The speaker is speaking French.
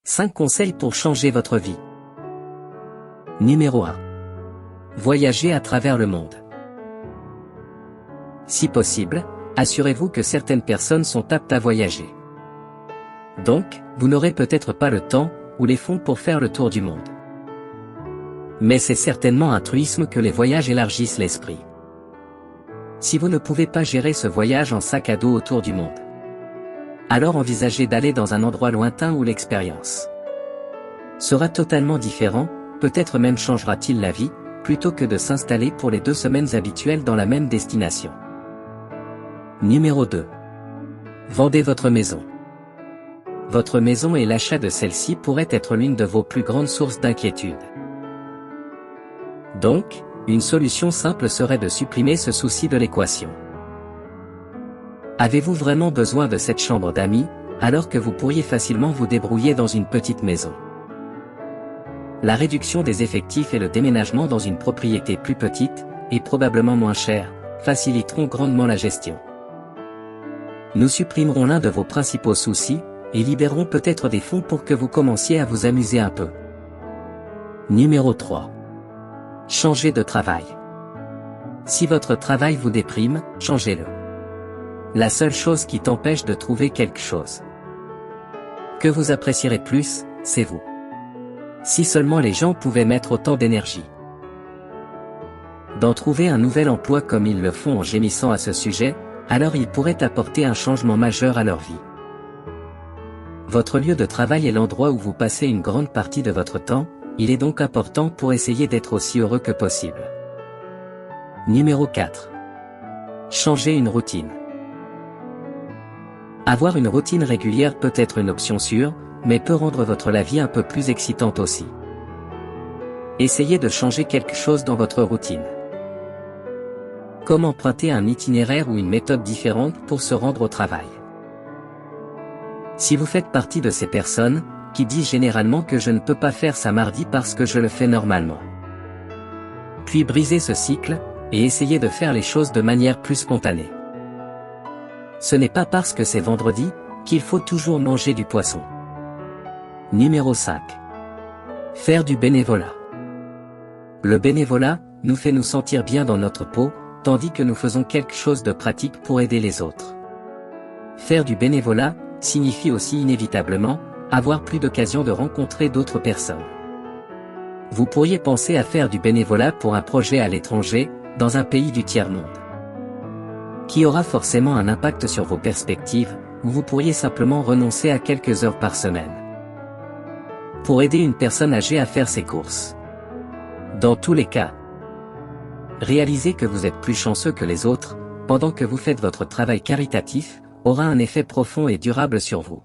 5 conseils pour changer votre vie. Numéro 1. Voyagez à travers le monde. Si possible, assurez-vous que certaines personnes sont aptes à voyager. Donc, vous n'aurez peut-être pas le temps, ou les fonds pour faire le tour du monde. Mais c'est certainement un truisme que les voyages élargissent l'esprit. Si vous ne pouvez pas gérer ce voyage en sac à dos autour du monde, alors envisagez d'aller dans un endroit lointain où l'expérience sera totalement différente, peut-être même changera-t-il la vie, plutôt que de s'installer pour les 2 semaines habituelles dans la même destination. Numéro 2. Vendez votre maison. Votre maison et l'achat de celle-ci pourrait être l'une de vos plus grandes sources d'inquiétude. Donc, une solution simple serait de supprimer ce souci de l'équation. Avez-vous vraiment besoin de cette chambre d'amis, alors que vous pourriez facilement vous débrouiller dans une petite maison? La réduction des effectifs et le déménagement dans une propriété plus petite, et probablement moins chère, faciliteront grandement la gestion. Nous supprimerons l'un de vos principaux soucis, et libérerons peut-être des fonds pour que vous commenciez à vous amuser un peu. Numéro 3. Changez de travail. Si votre travail vous déprime, changez-le. La seule chose qui t'empêche de trouver quelque chose que vous apprécierez plus, c'est vous. Si seulement les gens pouvaient mettre autant d'énergie dans trouver un nouvel emploi comme ils le font en gémissant à ce sujet, alors ils pourraient apporter un changement majeur à leur vie. Votre lieu de travail est l'endroit où vous passez une grande partie de votre temps, il est donc important pour essayer d'être aussi heureux que possible. Numéro 4. Changez une routine. Avoir une routine régulière peut être une option sûre, mais peut rendre votre vie un peu plus excitante aussi. Essayez de changer quelque chose dans votre routine. Comme emprunter un itinéraire ou une méthode différente pour se rendre au travail. Si vous faites partie de ces personnes, qui disent généralement que je ne peux pas faire ça mardi parce que je le fais normalement. Puis brisez ce cycle, et essayez de faire les choses de manière plus spontanée. Ce n'est pas parce que c'est vendredi, qu'il faut toujours manger du poisson. Numéro 5. Faire du bénévolat. Le bénévolat nous fait nous sentir bien dans notre peau, tandis que nous faisons quelque chose de pratique pour aider les autres. Faire du bénévolat signifie aussi inévitablement avoir plus d'occasions de rencontrer d'autres personnes. Vous pourriez penser à faire du bénévolat pour un projet à l'étranger, dans un pays du tiers-monde, qui aura forcément un impact sur vos perspectives, ou vous pourriez simplement renoncer à quelques heures par semaine pour aider une personne âgée à faire ses courses. Dans tous les cas, réaliser que vous êtes plus chanceux que les autres, pendant que vous faites votre travail caritatif, aura un effet profond et durable sur vous.